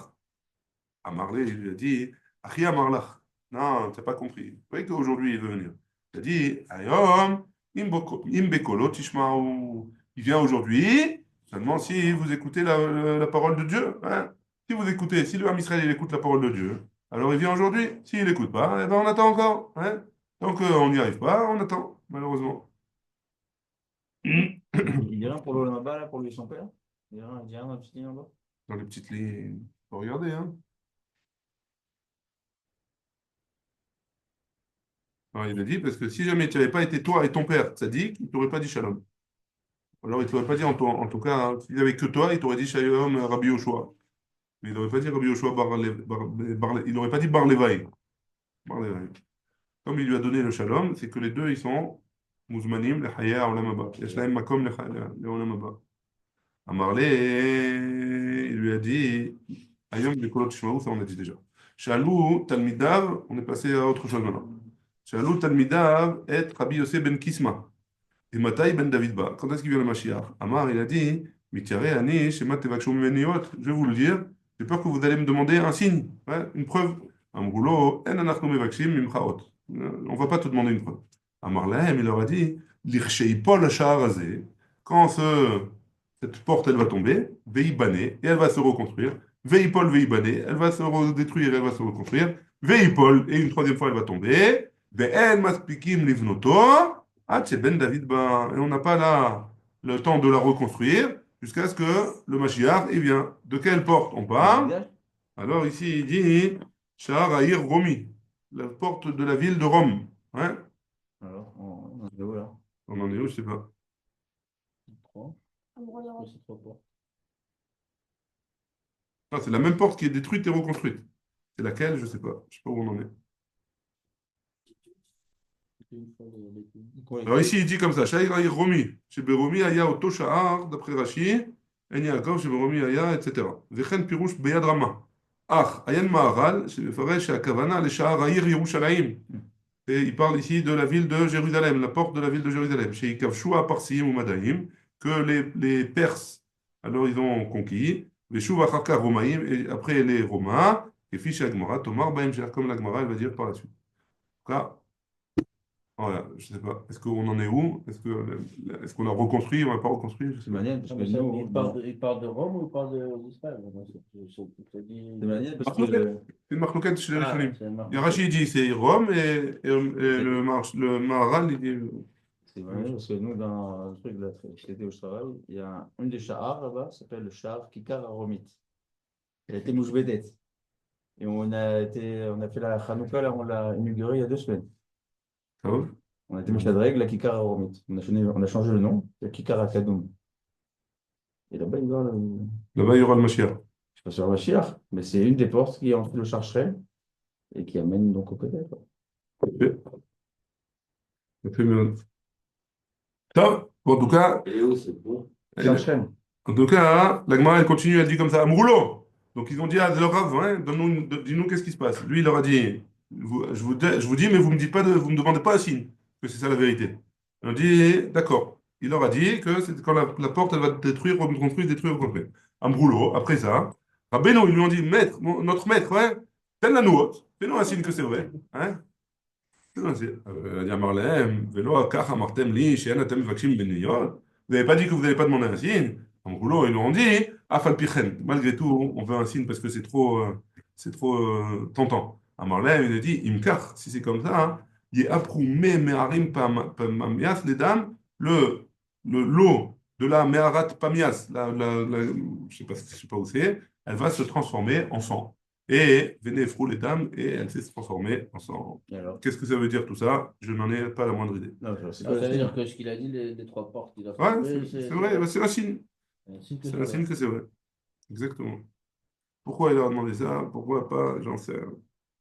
Speaker 1: À Marley, il lui a dit, Achia Marlach. Non, t'as pas compris. Vous voyez qu'aujourd'hui, il veut venir. Il a dit, Ayom, Imbekolo, Tishmaou. Il vient aujourd'hui, seulement si vous écoutez la parole de Dieu. Hein. Si vous écoutez, si le Ham Israël il écoute la parole de Dieu, alors il vient aujourd'hui. S'il n'écoute pas, eh ben on attend encore. Hein. Donc on n'y arrive pas, on attend, malheureusement.
Speaker 2: Il dit rien pour l'Olam Haba, là, pour lui et son père? Il dit rien dans la petite ligne en bas?
Speaker 1: Dans les petites lignes, faut regarder. Hein. Alors, il a dit, parce que si jamais tu n'avais pas été toi et ton père tzaddik, il ne t'aurait pas dit shalom. Alors il ne t'aurait pas dit en tout cas, hein, s'il n'y avait que toi, il t'aurait dit shalom Rabbi Yoshua. Mais il n'aurait pas dit Rabbi Yoshua il n'aurait pas dit Bar Levaï. Bar Levaï. Comme il lui a donné le shalom, c'est que les deux, ils sont mouzmanim, le haya olam haba. Yashlaim makom le olam haba. Amarle, il lui a dit, Ayom de kolot shmaou, ça on a dit déjà. Shalou talmidav, on est passé à autre chose maintenant. Shalou talmidav et Rabbi Yosef ben Kisma. Et Matai ben David Ba. Quand est-ce qu'il vient le Mashiach? Amar, il a dit, Mitiare ani, shema tevakshou mimeniot. Je vais vous le dire, j'ai peur que vous allez me demander un signe, ouais, une preuve. Amroulo, en anachnu mevakshim mimchaot. On ne va pas te demander une preuve. Amar lahem, il leur a dit, l'irshei pol hashar hazeh. Quand cette porte, elle va tomber, veibane, et elle va se reconstruire. Veipol veibane, elle va se détruire, elle va se reconstruire. Veipol, et une troisième fois, elle va tomber. Ve'en maspikim livnoto. Ah, c'est Ben David, ben, et on n'a pas là le temps de la reconstruire jusqu'à ce que le Mashiach il vient. De quelle porte on parle? Alors ici, il dit Shahar Haïr Romi, la porte de la ville de Rome. Hein?
Speaker 2: Alors, on est où là?
Speaker 1: On en est où? Je sais pas.
Speaker 2: 3. C'est 3 portes.
Speaker 1: Ah, c'est la même porte qui est détruite et reconstruite. C'est laquelle? Je sais pas. Je sais pas où on en est. Alors ici, il dit comme ça, Shahar Haïr Romi, chez Beromi Aya Oto Shahar, d'après Rashi, En Yaakov, chez Beromi Aya, etc. Vechen Pirouche Beyad Rama. Ah, Ayan Maharal, chez Faresh et Akavana, les Shahar Haïr Yerushalayim. Et il parle ici de la ville de Jérusalem, la porte de la ville de Jérusalem, chez Ikavshua Parsim ou Madaïm, que les Perses, alors ils ont conquis, les Shuvachaka Romaïm, et après les Romains, et Fish Agmara, Tomar Baim, comme l'Agmara, elle va dire par la suite. Là, voilà, je ne sais pas, est-ce qu'on en est où? Est-ce qu'on a reconstruit, on n'a pas reconstruit? Je sais
Speaker 2: C'est
Speaker 1: pas.
Speaker 2: manière parce que nous, il parle de Rome ou il parle d'Israël? C'est manière parce que.
Speaker 1: C'est une marloquette chez les
Speaker 2: Ah,
Speaker 1: Rishonim.
Speaker 2: c'est une
Speaker 1: Il y a Rachid, il dit c'est Rome, et le Maharal, il dit.
Speaker 2: C'est vrai, parce que nous, dans le truc de la société où je travaille, il y a une des Shahar là-bas, ça s'appelle le Shahar Kikar Aromit. Elle a été Moujbedet. Et on a fait la Hanouka, là, on l'a inaugurée il y a 2 semaines.
Speaker 1: Ça va?
Speaker 2: On a été Mishadreg, la Kikar Aromit. On a changé le nom, la Kikar Akadoum. Et là-bas, il y aura
Speaker 1: Là-bas, il y aura le Mashiach.
Speaker 2: je ne sais pas sur le Mashiach, mais c'est une des portes qui est entre le Charcherel et qui amène donc au côté.
Speaker 1: Parfait. Parfait, mais- Top. Bon, en tout cas,
Speaker 2: Et où c'est beau?
Speaker 1: elle-
Speaker 2: Charcherel.
Speaker 1: en tout cas, la Gemara, elle continue, elle dit comme ça, Amroulo. Donc ils ont dit à leur Rav, hein, dis-nous qu'est-ce qui se passe. Lui, il leur a dit, je vous dis, mais vous me dites pas vous me demandez pas un signe, que c'est ça la vérité. Ils ont dit, d'accord. Il leur a dit que c'est quand la porte, elle va détruire, reconstruire, détruire, reconstruire. Amroulo, après ça, Rabbeinu, ils lui ont dit, maître, notre maître, ouais, donne-la nous haute, fais-nous un signe que c'est vrai. Hein. Il a Marlem, Velo, Kach, Amartem, Li, Shean, Atem, Vakshim, Beniyot. Vous n'avez pas dit que vous n'allez pas demander un signe. En gros, ils l'ont dit, Afalpichen. Malgré tout, on veut un signe parce que c'est trop tentant. À Marlem, il a dit, Imkar, si c'est comme ça, hein, Ye'apru me me'arim pamias, les dames, l'eau de la me'arat pamias, je sais pas où c'est, elle va se transformer en sang. Et venez frou les dames, et elle s'est transformée en sang.
Speaker 2: Et alors?
Speaker 1: Qu'est-ce que ça veut dire tout ça? Je n'en ai pas la moindre idée.
Speaker 2: Non, c'est
Speaker 4: Ça
Speaker 2: pas
Speaker 4: veut
Speaker 2: la
Speaker 4: dire que ce qu'il a dit, les 3 portes qu'il a
Speaker 1: Ouais,
Speaker 4: formées,
Speaker 1: c'est vrai, bah, c'est un signe.
Speaker 4: un signe que
Speaker 1: C'est
Speaker 4: c'est
Speaker 1: un
Speaker 4: vrai.
Speaker 1: signe que c'est vrai. Exactement. Pourquoi il leur a demandé ça? Pourquoi pas? J'en sais rien.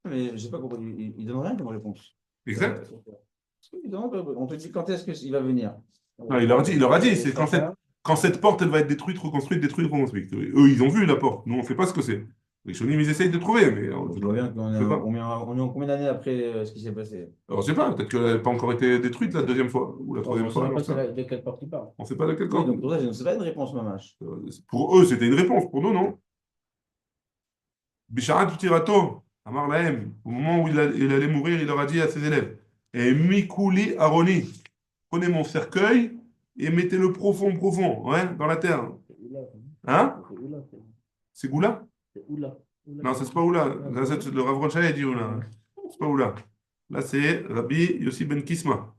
Speaker 2: Mais j'ai pas compris. Il donne rien comme réponse.
Speaker 1: Exact.
Speaker 2: Donc, on te dit quand est-ce qu'il va venir.
Speaker 1: Non, il leur a dit, c'est quand cette porte, elle va être détruite, reconstruite, reconstruite. Eux, ils ont vu la porte. Nous, on ne sait pas ce que c'est. Les Shonim, ils essayent de trouver, mais
Speaker 2: Je vois bien qu'on
Speaker 1: on
Speaker 2: est,
Speaker 1: ne sait pas.
Speaker 2: on est en combien d'années après ce qui s'est passé?
Speaker 1: Alors, je ne sais pas, peut-être qu'elle n'a pas encore été détruite la deuxième fois, ou la
Speaker 4: On ne
Speaker 1: troisième
Speaker 4: sait
Speaker 1: fois.
Speaker 4: même pas
Speaker 1: j'en sais rien.
Speaker 4: de quelle porte il parle.
Speaker 1: On ne sait pas de quel
Speaker 2: Oui,
Speaker 1: camp.
Speaker 2: donc pour ça, c'est pas une réponse, mamache.
Speaker 1: Pour eux, c'était une réponse. Pour nous, non. Bisharat Tirato, Amar Lahem, au moment où il allait mourir, il leur a dit à ses élèves, et Mikuli Aroni, prenez mon cercueil et mettez-le profond, profond, ouais, dans la terre.
Speaker 4: C'est Oula.
Speaker 1: Hein?
Speaker 4: C'est Oula.
Speaker 1: C'est Goula?
Speaker 4: C'est Oula.
Speaker 1: Non, ça, c'est pas Oula. Là, le Rav Ronchai a dit Oula. C'est pas Oula. Là, c'est Rabbi Yossi Ben Kisma.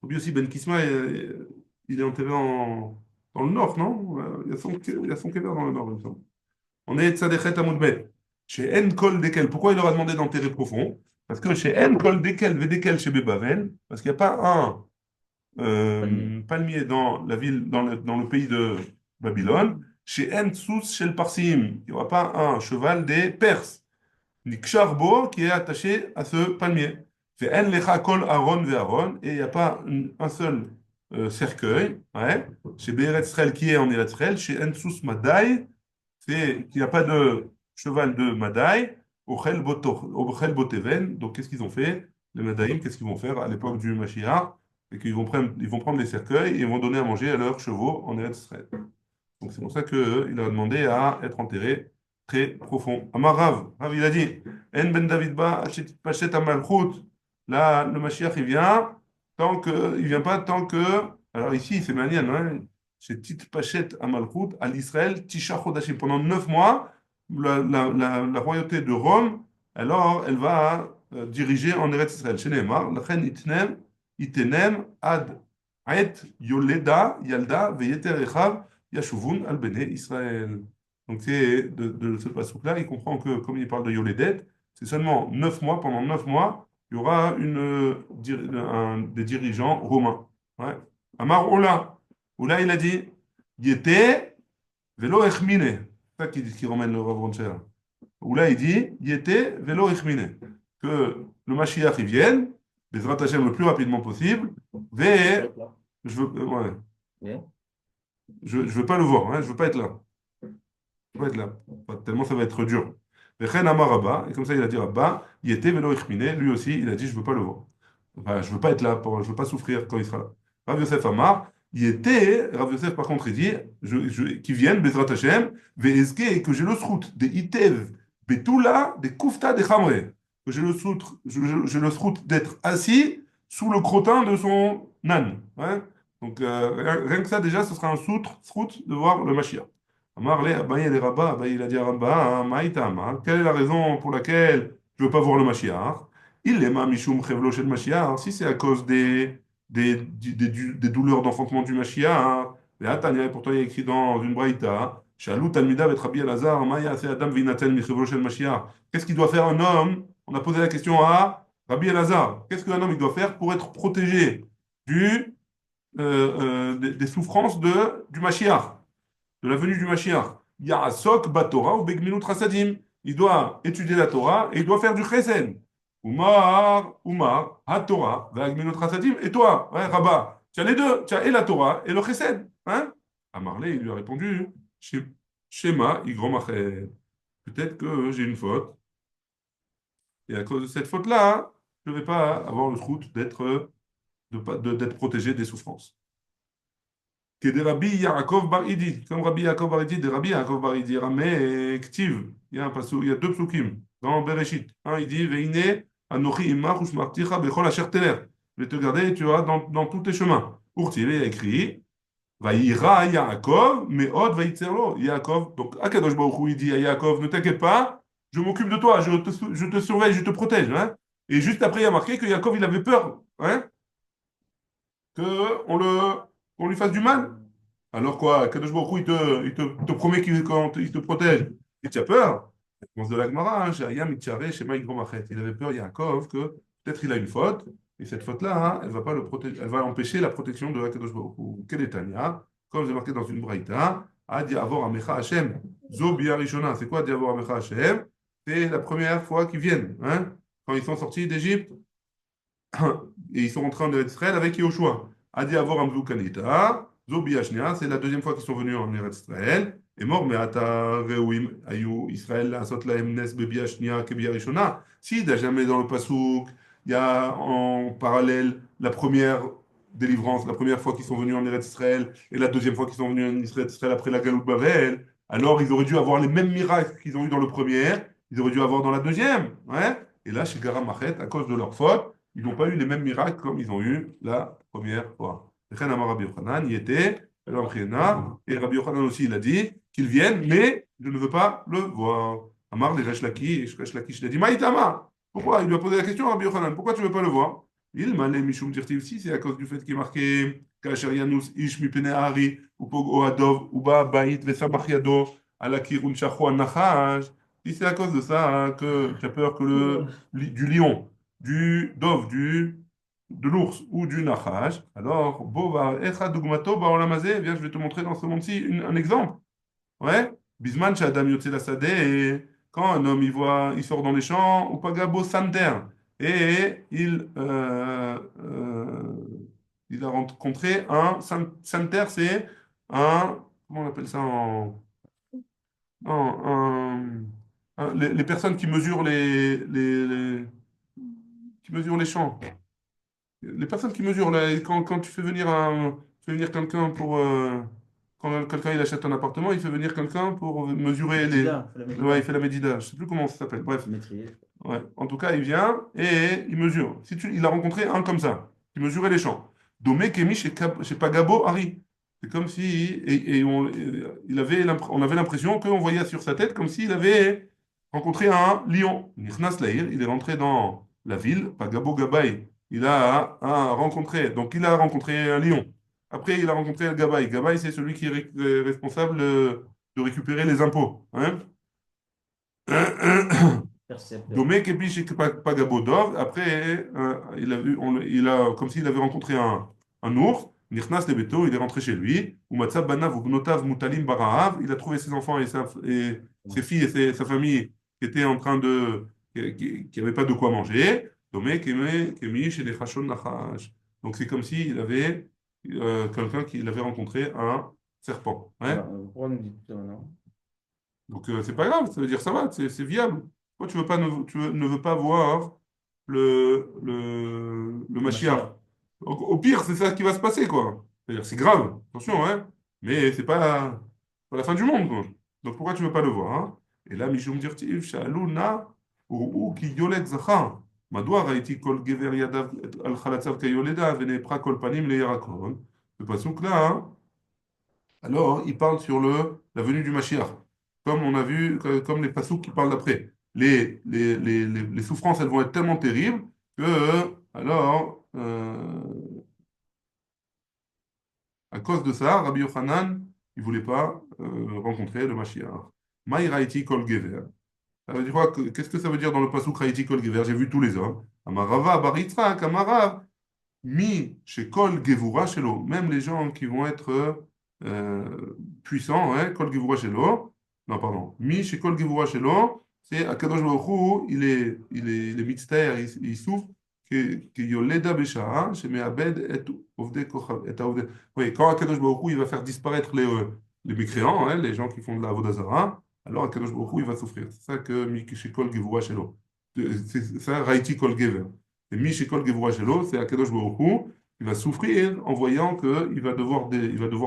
Speaker 1: Rabbi Yossi Ben Kisma, il est enterré dans le nord, non? Il y a son kever dans le nord, il me semble. On est Tzadechet Amoudbet. Chez En Kol Dekel. Pourquoi il leur a demandé d'enterrer profond? Parce que chez En Kol Dekel, Vedekel chez Bebavel, parce qu'il n'y a pas un palmier dans la ville, dans le pays de Babylone. Chez En Sous, chez le Parsim, il n'y aura pas un cheval des Perses. Nikcharbo qui est attaché à ce palmier. Fait En Lecha Kol Aaron ve Aaron, et il n'y a pas un seul cercueil. Ouais. Chez Be'eretz Israël qui est en Eretz Israël, chez En Sous Madai, c'est qu'il n'y a pas de cheval de Madaï au Chel Boteven. Donc, qu'est-ce qu'ils ont fait? Les Madaïm, qu'est-ce qu'ils vont faire à l'époque du Mashiach? C'est qu'ils vont prendre les cercueils et ils vont donner à manger à leurs chevaux en Eretz Israël. Donc, c'est pour ça qu'il a demandé à être enterré très profond. Amar Rav, il a dit En ben David ba pachet amalchut. Là, le Mashiach, il vient il vient pas tant que. Alors, ici, c'est manian, hein? Chez Tit Pachet Amalchut, à l'Israël, Tisha Chodashim. Pendant 9 mois, la royauté de Rome, alors, elle va diriger en Eretz Israël. Chez Neymar, Lachen Itenem Ad Et Yoleda Yalda Veyeter Echav Yashuvun Al Bene Israël. Donc, c'est de ce passage-là, il comprend que, comme il parle de Yoledet, c'est seulement 9 mois, pendant 9 mois, il y aura des dirigeants romains. Ouais. Amar Ola. Oula, il a dit, Yete velo echmine. C'est ça qui ramène le Rav Roncher. Oula, il dit, Yete velo echmine. Que le Mashiach, il vienne, Bezrat Hashem le plus rapidement possible, ve, je veux, ouais.
Speaker 2: Yeah.
Speaker 1: Je veux pas le voir, hein, je veux pas être là. Je veux pas être là. Tellement ça va être dur. Vechen Amar Rabba, et comme ça il a dit Rabba, Yete velo echmine, lui aussi, il a dit, je veux pas le voir. Enfin, je veux pas être là, je veux pas souffrir quand il sera là. Rav Yosef Amar, Rav Yosef par contre il dit, qui viennent, Bezrat Hashem, Ve'ezke, et que j'ai le srout, des Itev, Betula, des Kufta, des Chamre, que j'ai le srout d'être assis sous le crottin de son âne. Hein. Donc rien que ça déjà, ce sera un srout de voir le Mashiach. Amar le Abaye le Rabba, Abaye il a dit à Rabba, Maïtama, quelle est la raison pour laquelle je ne veux pas voir le Mashiach? Il est ma Mishum Chevlo shel Mashiach, si c'est à cause des douleurs d'enfantement du Mashiach, et Atania, pourtant il y a écrit dans une braïta, Shalou Talmida vet Rabbi Elazar, Maya se Adam vinatel mi Chevlo shel Mashiach. Qu'est-ce qu'il doit faire un homme? On a posé la question à Rabbi Elazar. Qu'est-ce qu'un homme il doit faire pour être protégé des souffrances du Mashiach, de la venue du Mashiach? Ya'asok batora ou begminut rasadim. Il doit étudier la Torah et il doit faire du chesed. Umar, ha-Torah, ve'agminut rasadim. Et toi, ouais, Rabat, tu as les deux, tu as et la Torah et le chesed. Hein? Amarlé, il lui a répondu, Shema, igromachet. Peut-être que j'ai une faute. Et à cause de cette faute-là, je ne vais pas avoir le route d'être protégé des souffrances. Que des Rabbi Yaakov Bar Idi, comme Rabbi Yaakov Bar Idi, des Rabbi Yaakov Bar Idi, Ramé Ktiv. Il y a deux psukim dans Bereshit. Un, il dit Veine Anochi Imach Ushmarticha Bechol Asher Teler. Je vais te garder, tu vois, dans tous tes chemins. Urti, il a écrit Vaïra Yaakov, Meod Vaïtzerlo. Yaakov, donc Akadosh Baruch Hu, il dit à Yaakov, ne t'inquiète pas, je m'occupe de toi, je te surveille, je te protège. Hein. Et juste après, il a marqué que Yaakov, il avait peur. Hein, qu'on lui fasse du mal. Alors quoi, Kadosh Baruch Hu, il te promet qu'il te protège. Et tu as peur. Réponse de l'Agmara, hein, il avait peur, Yaakov, que peut-être il a une faute, et cette faute-là, hein, elle va pas le protéger, elle va empêcher la protection de Kadosh Baruch Hu. Quel est Tania? Comme c'est marqué dans une braïta, à Diavor Amecha Hashem, Zo Rishona. C'est quoi Diavor Amecha Hashem? C'est la première fois qu'ils viennent, hein, quand ils sont sortis d'Égypte. et ils sont rentrés en Eretz Israël avec Yehoshua. Adi Avor Amzou Kalita, Zobi Hashnia, c'est la deuxième fois qu'ils sont venus en Eretz Israël. Et mort, mais Ata Reuim Ayu Israël Asot Lahem Nes Bebi Hashnia Kebi Arishona. Si, jamais dans le Passouk, il y a en parallèle la première délivrance, la première fois qu'ils sont venus en Eretz Israël et la deuxième fois qu'ils sont venus en Eretz Israël après la Galoute Bavel. Alors ils auraient dû avoir les mêmes miracles qu'ils ont eu dans le premier, ils auraient dû avoir dans la deuxième. Ouais. Et là, chez Garam Machet, à cause de leur faute, ils n'ont pas eu les mêmes miracles comme ils ont eu la première fois. Et Rabbi Yochanan y était, et Rabbi Yochanan aussi, il a dit qu'ils viennent, mais je ne veux pas le voir. Amar les Resh Lakish il a dit Maïtama. Pourquoi? Il lui a posé la question à Rabbi Yochanan, pourquoi tu ne veux pas le voir? Il m'a les Mishum Dirtiv si, c'est à cause du fait qu'il est marqué Kasher Yanus Ish Mipene Ari, ou Pogo Adov, ou Ba Bait Vesamach Yado, Alakirun Shachua Nachash. Si c'est à cause de ça hein, que tu as peur que du lion, du dove, de l'ours ou du nachash, alors, Bova, Echa Dugmato, Baolamazé, viens, je vais te montrer dans ce monde-ci un exemple. Ouais? Bisman, Shadam Yotze la Sadeh, et quand un homme il sort dans les champs, ou Pagabo Santer, et il a rencontré un Santer, c'est un, comment on appelle ça en. Non, les personnes qui mesurent qui mesurent les champs. Les personnes qui mesurent, là, quand tu fais venir quelqu'un pour. Quand quelqu'un il achète un appartement, il fait venir quelqu'un pour mesurer les.
Speaker 2: Médida, la
Speaker 1: Ouais, il
Speaker 2: Médida.
Speaker 1: fait la médida. Je sais plus comment ça s'appelle. Bref.
Speaker 2: Métrier.
Speaker 1: Ouais. En tout cas, il vient et il mesure. Il a rencontré un comme ça, qui mesurait les champs. Domé Kemi chez Pagabo Hari. C'est comme si. On avait l'impression qu'on voyait sur sa tête comme s'il avait rencontré un lion. Nichnas Lahir, il est rentré dans la ville, Pagabo Gabay. Donc il a rencontré un lion. Après, il a rencontré un Gabay. Gabay, c'est celui qui est responsable de récupérer les impôts. Hein.
Speaker 2: Percepteur.
Speaker 1: Domé Kepiche Pagabodov, après, il a vu, comme s'il avait rencontré un ours, Nichnas Lebeto, il est rentré chez lui, Umatzab Banav Ugnotav Mutalim Barahav, il a trouvé ses enfants et ses filles et sa famille qui étaient en train qui n'avaient pas de quoi manger. Domé Kemi chez les Chashon Nachash. Donc c'est comme s'il avait quelqu'un qui avait rencontré un serpent. Ouais.
Speaker 2: Alors, pourquoi on nous dit tout ça maintenant?
Speaker 1: Donc, c'est pas grave, ça veut dire ça va, c'est viable. Pourquoi ne veux pas voir le Mashiach? Au pire, c'est ça qui va se passer, quoi. C'est-à-dire, c'est grave, attention, hein, mais c'est pas la fin du monde, quoi. Donc, pourquoi tu veux pas le voir, hein? Et là, Mishum Dirtiv, Sha'alou Na, ou ki yolet zachar. מדוע ראיתי כל גבר ידיו על חלציו כיולדה ונהפכה כל פנים לירקון? Le pasuk là, hein, alors, il parle sur la venue du Mashiach. Comme on a vu, comme les passouks qui parlent d'après. Les souffrances, elles vont être tellement terribles que, alors, à cause de ça, Rabbi Yochanan, il ne voulait pas rencontrer le Mashiach. Maï Raïti Kol Gever. Ça veut dire quoi? Qu'est-ce que ça veut dire dans le passouk Raïti Kol Gever? J'ai vu tous les hommes. Amarava Baritzrak, Amarav. Mi chez Kol Gevura Shelo, même les gens qui vont être puissants, hein, Kol Gevura Shelo, non, pardon, Mi chez Kol Gevura Shelo, c'est Akadosh Baruch Hu, il est mitztaer, il souffre, que Yoleda Besha'a, chez Me'abed et Ovde Kochav, et Ovde. Oui, quand Akadosh Baruch Hu, il va faire disparaître les mécréants, hein, les gens qui font de la Avodazara, alors Akadosh Baruch Hu, il va souffrir. C'est ça que Mi chez Kol Gevura Shelo. C'est ça, Raiti Kol Gever. Et Mishikol Gevura Shelo, c'est Akadosh Baruch Hu, il va souffrir en voyant qu'il il va devoir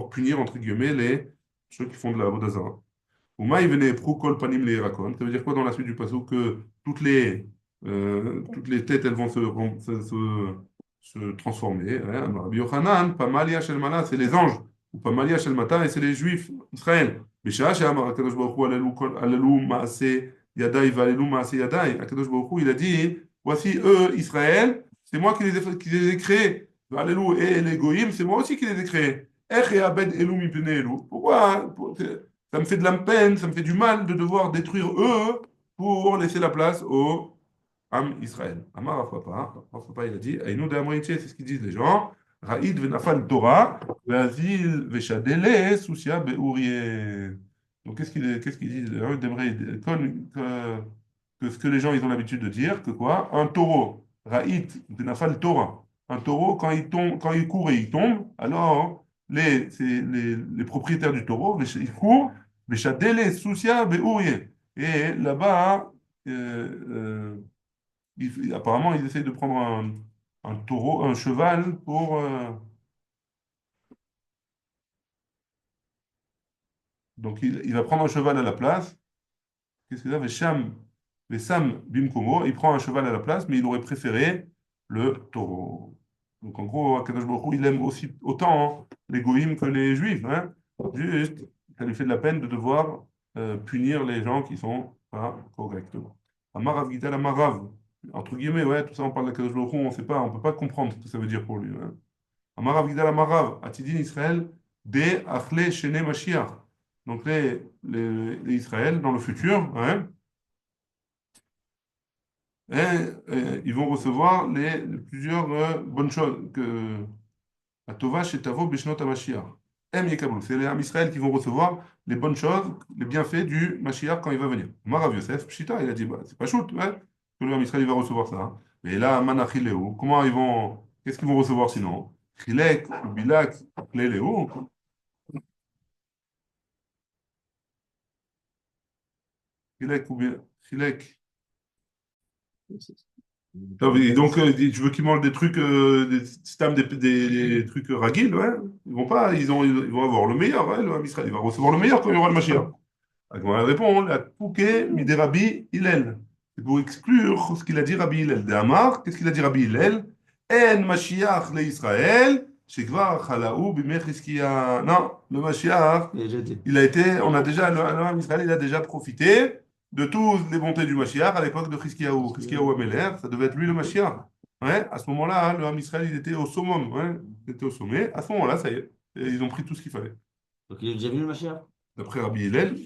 Speaker 1: punir, entre guillemets, ceux qui font de la Vodazara. Uma, il venait Prukol Panim le Yerakon. Ça veut dire quoi dans la suite du passage? Que toutes les têtes, elles vont se transformer. Hein. Rabbi Yochanan, Pamalia Shel Mana, c'est les anges. Ou Pamalia Shel Mata, et c'est les juifs, Israël. Bisha, Shehamar Akadosh Baruch Hu, Alelu Maase Yadai, Valelu Maase Yadai. Akadosh Baruch Hu, il a dit, voici eux, Israël, c'est moi qui les ai créés. Alelu et les Goïm, c'est moi aussi qui les ai créés. Ech Abed Elu Mipene Elu. Pourquoi? Ça me fait de la peine, ça me fait du mal de devoir détruire eux pour laisser la place au Am Israël. Amar Rafapa, il a dit, Aïnou de Amriche, c'est ce qu'ils disent les gens. Raïd venafal Torah, ve'azil ve'shadele, soucia be'ourie. Donc qu'est-ce qu'ils disent? Que ce que les gens ils ont l'habitude de dire, que quoi? Un taureau Ra'it, Benafal Torah. Un taureau, quand il tombe, quand il court et il tombe, alors les propriétaires du taureau, ils courent, Veshadele, Sousia, Beouye. Et là-bas, apparemment, ils essayent de prendre un taureau, un cheval pour. Donc, il va prendre un cheval à la place. Qu'est-ce que ça? Vesham Bimkomo, il prend un cheval à la place, mais il aurait préféré le taureau. Donc, en gros, Akadosh Baruch Hu, il aime aussi autant les goïms que les juifs. Hein. Juste, ça lui fait de la peine de devoir punir les gens qui sont pas correctement. Amarav Gital Amarav, entre guillemets, ouais, tout ça, on parle d'Akadosh Baruch Hu, on sait pas, on peut pas comprendre ce que ça veut dire pour lui. Hein. Amarav Gital Amarav, Atidin Israël, de Achle Shene Mashiach. Donc, les Israël, dans le futur, hein, et, ils vont recevoir plusieurs bonnes choses que Atova Shetavo Bishnot HaMashiach. C'est les Ham Israël qui vont recevoir les bonnes choses, les bienfaits du Mashiach quand il va venir. Marav Yosef, Pshita, il a dit, bah, c'est pas shoot, ouais, que le Ham Israël il va recevoir ça. Hein. Mais là, Manachileu, qu'est-ce qu'ils vont recevoir sinon? Chilek, Bilak, Leleu, Chilek. Et donc, tu veux qu'ils mangent des trucs, des trucs raguils, ouais. Ils vont pas, ils vont avoir le meilleur, ouais, le Ham Israël. Il va recevoir le meilleur quand il y aura le Mashiach. Alors, elle répond, la Pouké midi Rabbi Hillel. C'est pour exclure ce qu'il a dit Rabbi Hillel. De Amar, qu'est-ce qu'il a dit Rabbi Hillel? En Mashiach le Israël, Shekvar Chalaou Bimech Hiskia. Non, le Mashiach, on a déjà, le Ham Israël, il a déjà profité de toutes les bontés du Mashiach à l'époque de Hiskiaou. Hiskiaou Améler, ça devait être lui le Mashiach. Ouais, à ce moment-là, le Ham Israël, il était au summum. Ouais, il était au sommet. À ce moment-là, ça y est, et ils ont pris tout ce qu'il fallait.
Speaker 4: Donc il est déjà venu le Mashiach?
Speaker 1: D'après Rabbi Hillel,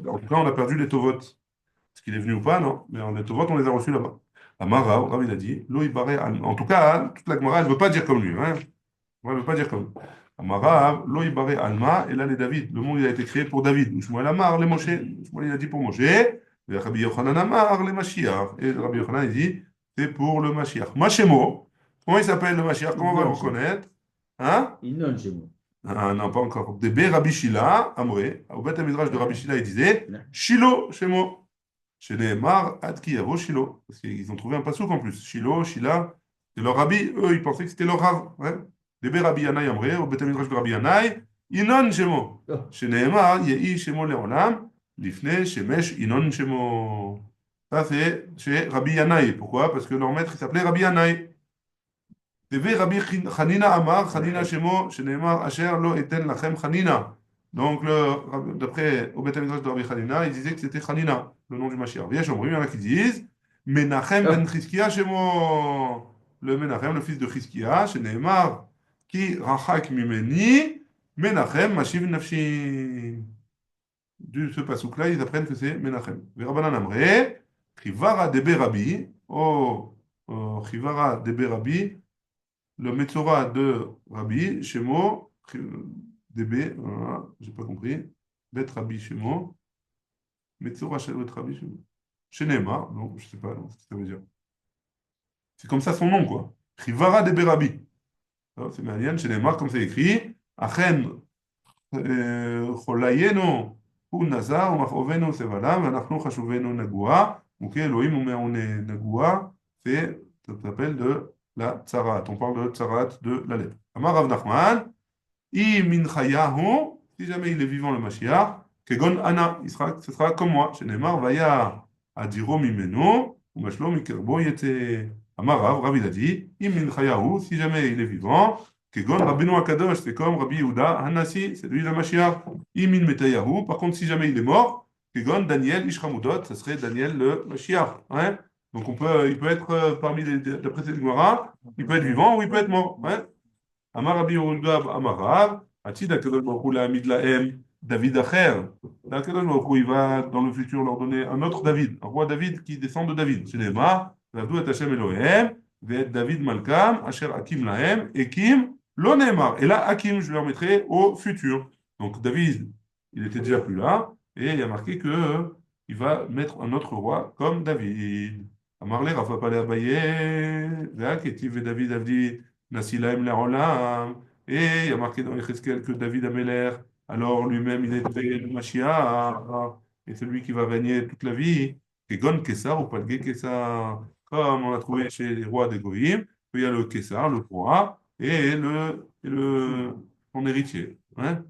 Speaker 1: en tout cas, on a perdu les Tovot. Est-ce qu'il est venu ou pas? Non. Mais les Tovot, on les a reçus là-bas. Amara, Rav, il a dit, Lo Ibaré Alma. En tout cas, hein, toute la Gemara, elle ne veut pas dire comme lui. Hein. Elle ne veut pas dire comme lui. Amara, Lo Ibaré Alma, et là, les David. Le monde, il a été créé pour David. Shmuel Amar, les Moshe. Shmuel, il a dit pour Moshe. Et Rabbi Yochanan Amar, les Mashiach. Et Rabbi Yochanan, il dit, c'est pour le Mashiach. Machemo. Comment il s'appelle le Mashiach? Comment on va le reconnaître? Hein?
Speaker 4: Inon chez moi.
Speaker 1: Ah, non, pas encore. Débé Rabbi Shila, Amré. Au Beth Midrash de Rabbi Shila, il disait Shilo, chez moi. Chez les Mar, Adki, Avo, Shilo. Parce qu'ils ont trouvé un passouk en plus. Shilo, Shila. C'est leur rabbi. Eux, ils pensaient que c'était leur rav. Ouais. Débé Rabbi Yanaï, Amré. Au Beth Midrash de Rabbi Yanaï. Inon, chez moi. Chez Nehemar, Yehi, chez moi, Léolam. Lifne, Shemesh, Inon, chez moi. Ça, c'est chez Rabbi Yanaï. Pourquoi? Parce que leur maître, il s'appelait Rabbi Yanaï. Teve Rabbi Hanina Amar, Hanina Shemo, Shenemar Asher Lo Eten Lachem Hanina. Donc, d'après au Beth Midrash de Rabbi Hanina, il disait que c'était Hanina, le nom du Mashiach. Il y en a qui disent Menachem ben Chizkia Shemo. Le Menachem, le fils de Chizkia, Shenemar, qui Rachak Mimeni, Menachem Mashiv Nafshi. De ce pasouk-là, ils apprennent que c'est Menachem. Verabanan Amre, Chivara Debe Rabbi, Chivara Debe Rabbi, le Metzora de Rabbi, Shemo, DB, voilà, j'ai pas compris. Bet Rabbi Shemo, Metzora Bet Rabbi Shemo. Shenema, non, je sais pas non, ce que ça veut dire. C'est comme ça son nom, quoi. Chivara DB Rabbi. C'est Marianne, Shenema, comme c'est écrit. Achen, Cholayeno, הוא נזר ומכאובנו סבלה ואנחנו חשובנו נגוע, וכאלוהים ומעונה נגוע, c'est, ça s'appelle de la tsarat. On parle de tsarat de la lèpre. Amar Rav Nachman, I min chayahu, si jamais il est vivant le Mashiach, kegon ana, ce sera comme moi. Shenemar vaya adiro mimeno, umashlo mikerbo yete. Amar Rav, il a dit, I min chayahu, si jamais il est vivant, kegon Rabbeinu Akadosh, c'est comme Rabbi Yehuda Hanassi, c'est lui le Mashiach. I min metayahu, par contre, si jamais il est mort, kegon Daniel Ishramudot, ce serait Daniel le Mashiach. Hein? Donc il peut être parmi d'après cette Gemara, il peut être vivant ou il peut être mort. Ouais. Amar Rabbi Yehuda Amar Rav, Atid Akadosh Baruch Hu La'amid Lahem David Acher. Akadosh Baruch Hu, il va dans le futur leur donner un autre David, un roi David qui descend de David. C'est Neema, V'avdu et Hashem Elohem, Ve'et David Malkam, Asher Hakim Lahem, Ekim Lo Neemar. Et là, Hakim, je leur mettrai au futur. Donc David, il était déjà plus là, et il y a marqué que il va mettre un autre roi comme David. Amar le Rafa Paleh Abaye, Ve'aketiv et David Avdi Nasilaim Le'olam. Et il y a marqué dans Yechezkel que David Ameler, alors lui-même il était le Mashiach, et celui qui va régner toute la vie. Kegon Kessar ou Palge Kessar, comme on a trouvé chez les rois des Goïm, il y a le Kessar, le roi, son héritier. Hein?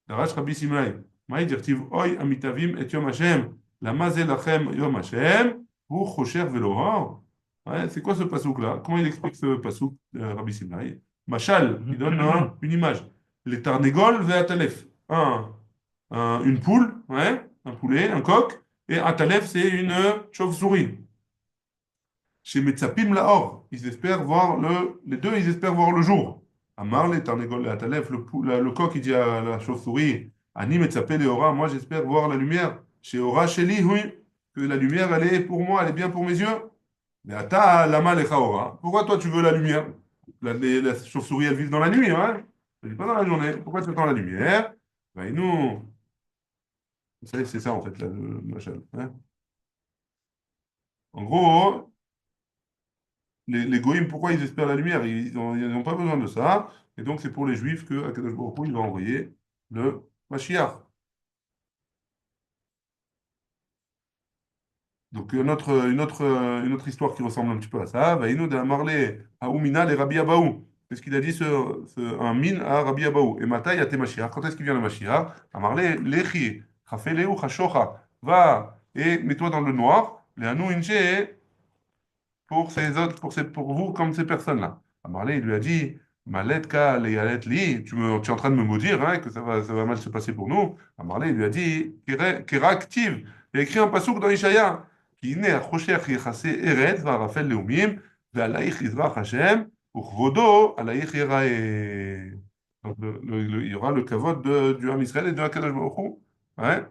Speaker 1: דרש רבי שמעי, מהי דכתיב אוי המתאבים את יום השם, למה זה לכם יום השם, הוא חושך ולא אור. Ouais, c'est quoi ce pasouk-là? Comment il explique ce pasouk, Rabbi Simlaï? Machal, il donne une image. Les tarnégols ve atalef. Une poule, ouais, un poulet, un coq, et atalef, c'est une chauve-souris. Chez Metzapim Laor, ils espèrent voir les deux, ils espèrent voir le jour. Amar les Tarnegol et Atalef, le coq, il dit à la chauve-souris, Ani Metzapé Leora, moi j'espère voir la lumière. Chez Ora, chez Li, oui, que la lumière, elle est pour moi, elle est bien pour mes yeux. Mais Ata Lama Lecha Ora, pourquoi toi tu veux la lumière? La chauve-souris, elle vit dans la nuit, hein? Elle vit pas dans la journée. Pourquoi tu attends la lumière? Ben, nous, c'est ça en fait, le machin. Hein? En gros, les goïms, pourquoi ils espèrent la lumière? Ils n'ont pas besoin de ça. Et donc, c'est pour les juifs que Akadosh Baruch Hu, il va envoyer le Mashiach. Donc, une autre histoire qui ressemble un petit peu à ça. Vaïnou de Amarle à Oumina les Rabbi Abaou. C'est ce qu'il a dit un min à Rabbi Abaou. Et Mataï a Mashiach. Quand est-ce qu'il vient le Mashiach? Amarle Lechi, Chafeleu, Chashocha. Va et mets-toi dans le noir. Les Anou Inche pour ces autres, pour vous comme ces personnes-là. Amarlé, il lui a dit, Maletka leyalet li, tu es en train de me maudire hein, que ça va mal se passer pour nous. Amarlé, il lui a dit, Kera active. Il a écrit un pasouk dans Ishaya, qui naît à Chosher Yechase Eretz, va Rafel Leumim, Ve'alaïch Yizrach Hashem, Uchvodo, Alaïch Yerae. Donc, il y aura le kavod du Ham Israël et de Hakadosh Baruch Hu. Ouais.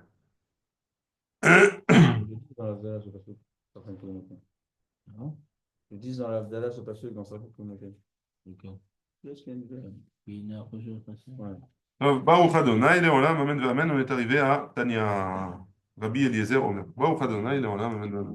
Speaker 2: Dans l'Avdallah, je sais pas si certains kilomètres. Ils disent dans l'Avdallah, je sais pas si dans certains kilomètres.
Speaker 4: D'accord.
Speaker 2: Qu'est-ce qu'il y a une idée?
Speaker 4: Puis il a reçu le passé.
Speaker 2: Ouais.
Speaker 1: טוב, ברוך אדוני לעולם, אמן ואמן, ומת arrivé à Tania. Rabbi Eliezer Omer. Baruch Adonai לעולם, אמן ואמן.